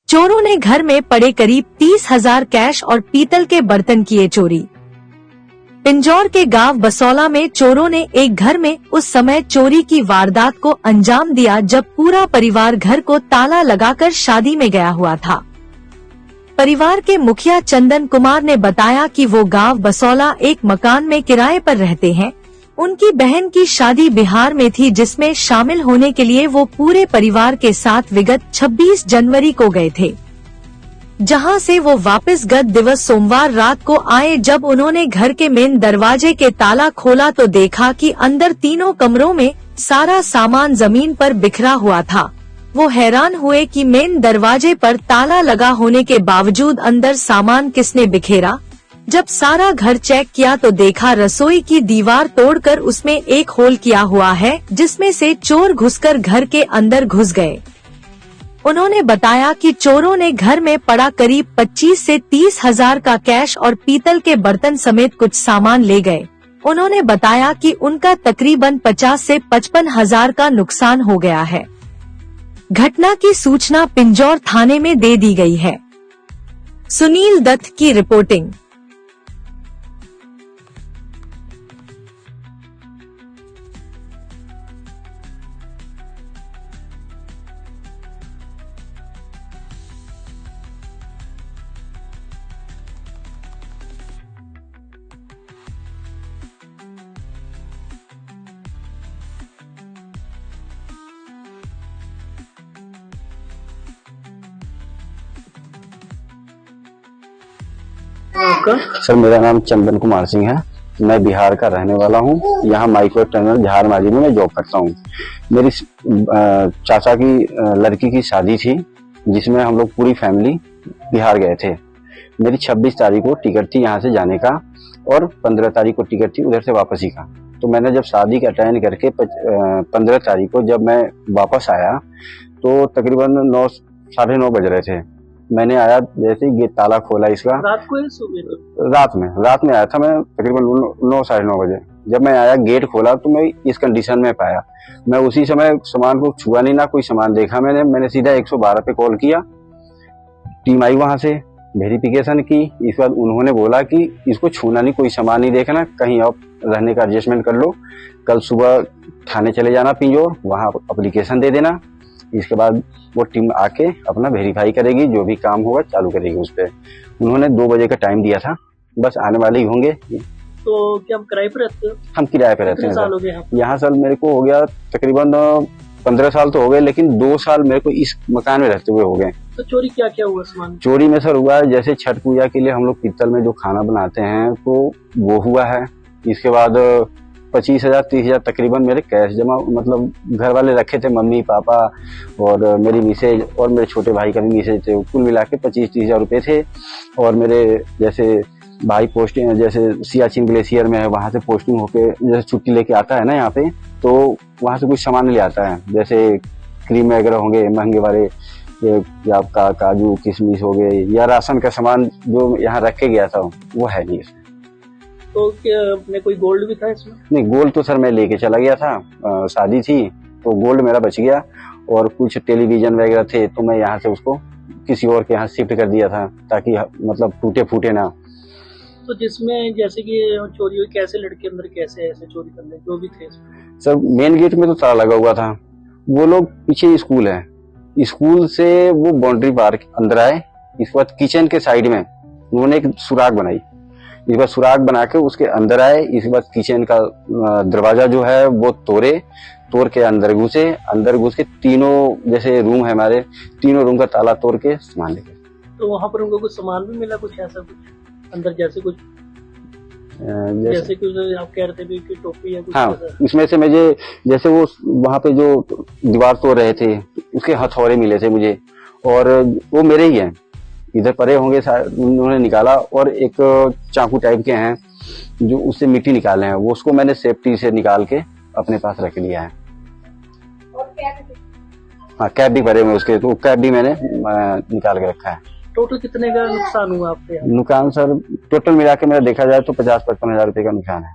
चोरों ने घर में पड़े करीब 30,000 कैश और पीतल के बर्तन किए चोरी। पिंजौर के गांव बसौला में चोरों ने एक घर में उस समय चोरी की वारदात को अंजाम दिया जब पूरा परिवार घर को ताला लगाकर शादी में गया हुआ था। परिवार के मुखिया चंदन कुमार ने बताया कि वो गांव बसौला एक मकान में किराए पर रहते हैं। उनकी बहन की शादी बिहार में थी, जिसमें शामिल होने के लिए वो पूरे परिवार के साथ विगत 26 जनवरी को गए थे, जहां से वो वापस गत दिवस सोमवार रात को आए। जब उन्होंने घर के मेन दरवाजे के ताला खोला तो देखा कि अंदर तीनों कमरों में सारा सामान जमीन पर बिखरा हुआ था। वो हैरान हुए कि मेन दरवाजे पर ताला लगा होने के बावजूद अंदर सामान किसने बिखेरा। जब सारा घर चेक किया तो देखा रसोई की दीवार तोड़कर उसमें एक होल किया हुआ है, जिसमें से चोर घुसकर घर के अंदर घुस गए। उन्होंने बताया कि चोरों ने घर में पड़ा करीब 25 से 30,000 का कैश और पीतल के बर्तन समेत कुछ सामान ले गए। उन्होंने बताया कि उनका तकरीबन 50 से 55,000 का नुकसान हो गया है। घटना की सूचना पिंजौर थाने में दे दी गई है। सुनील दत्त की रिपोर्टिंग। सर, मेरा नाम चंदन कुमार सिंह है। मैं बिहार का रहने वाला हूँ। यहाँ माइक्रो टनल झारमाजी में मैं जॉब करता हूँ। मेरी चाचा की लड़की की शादी थी, जिसमें हम लोग पूरी फैमिली बिहार गए थे। मेरी 26 तारीख को टिकट थी यहाँ से जाने का और 15 तारीख को टिकट थी उधर से वापसी का। तो मैंने जब शादी का अटेंड करके 15 तारीख को जब मैं वापस आया तो तकरीबन 9 साढ़े 9 बज रहे थे। मैंने आया, जैसे ही गेट ताला खोला इसका, रात में आया था मैं तकरीबन 9 साढ़े 9 बजे। जब मैं आया गेट खोला तो मैं इस कंडीशन में पाया। मैं उसी समय सामान को छुआ नहीं, ना कोई सामान देखा। मैंने सीधा 112 पे कॉल किया। टीम आई, वहां से वेरिफिकेशन की। इस बार उन्होंने बोला कि इसको छूना नहीं, कोई सामान नहीं देखना, कहीं आप रहने का एडजस्टमेंट कर लो, कल सुबह थाने चले जाना पिंजौर, वहाँ एप्लीकेशन दे देना। इसके बाद वो टीम आके अपना वेरीफाई करेगी, जो भी काम होगा चालू करेगी उस पर। उन्होंने 2 बजे का टाइम दिया था, बस आने वाले ही होंगे। तो क्या हम किराए पे रहते हो? हम किराए पे रहते हैं सर। यहाँ सर मेरे को हो गया तकरीबन 15 साल तो हो गए, लेकिन 2 साल मेरे को इस मकान में रहते हुए हो गए। तो चोरी क्या क्या हुआ सामान? चोरी में सर हुआ है, जैसे छठ पूजा के लिए हम लोग पीतल में जो खाना बनाते हैं तो वो हुआ है। इसके बाद 25,000 30,000 तकरीबन मेरे कैश जमा, मतलब घर वाले रखे थे, मम्मी पापा और मेरी मिसेज और मेरे छोटे भाई का भी मिसेज थे। कुल मिला के 25-30,000 रुपये थे। और मेरे जैसे भाई पोस्टिंग, जैसे सियाचिन ग्लेशियर में है, वहाँ से पोस्टिंग होके जैसे छुट्टी लेके आता है ना यहाँ पे, तो वहाँ से कुछ सामान ले आता है, जैसे क्रीम वगैरह होंगे महंगे वाले, या आपका काजू किशमिश हो गए, या राशन का सामान जो यहाँ रख के गया था वो है नहीं इसमें। तो क्या अपने कोई गोल्ड भी था इसमें? नहीं, गोल्ड तो सर मैं लेके चला गया था, शादी थी तो गोल्ड मेरा बच गया। और कुछ टेलीविजन वगैरह थे तो मैं यहाँ से उसको किसी और के यहाँ शिफ्ट कर दिया था, ताकि मतलब टूटे फूटे ना। तो जिसमें जैसे कि चोरी हुई, कैसे लड़के अंदर कैसे ऐसे चोरी करने जो भी थे इसमें? सर मेन गेट में तो ताला लगा हुआ था। वो लोग पीछे स्कूल है, स्कूल से वो बाउंड्री पार अंदर आए। इसके बाद किचन के साइड में उन्होंने एक सुराग बनाई, इस बार सुराग बना के उसके अंदर आए। इसके बाद किचन का दरवाजा जो है वो तोड़ के अंदर घुस के तीनों जैसे रूम है हमारे, तीनों रूम का ताला तोड़ के सामान लेके। तो वहाँ पर उनको कुछ सामान भी मिला, कुछ ऐसा कुछ अंदर जैसे कुछ आप कह रहे थे कि टोपी या कुछ? हाँ, उसमें से मुझे जैसे वो वहाँ पे जो दीवार तोड़ रहे थे उसके हथौड़े मिले थे मुझे, और वो मेरे ही हैं, इधर परे होंगे, उन्होंने निकाला। और एक चाकू टाइप के हैं जो उससे मिट्टी निकाले हैं, वो उसको मैंने सेफ्टी से निकाल के अपने पास रख लिया है। और हाँ, कैप भी भरे हुए उसके, तो कैप भी मैंने निकाल के रखा है। टोटल कितने का नुकसान हुआ आपके? नुकसान सर टोटल मिला के मेरा देखा जाए तो 50-55 हजार रुपए का नुकसान है।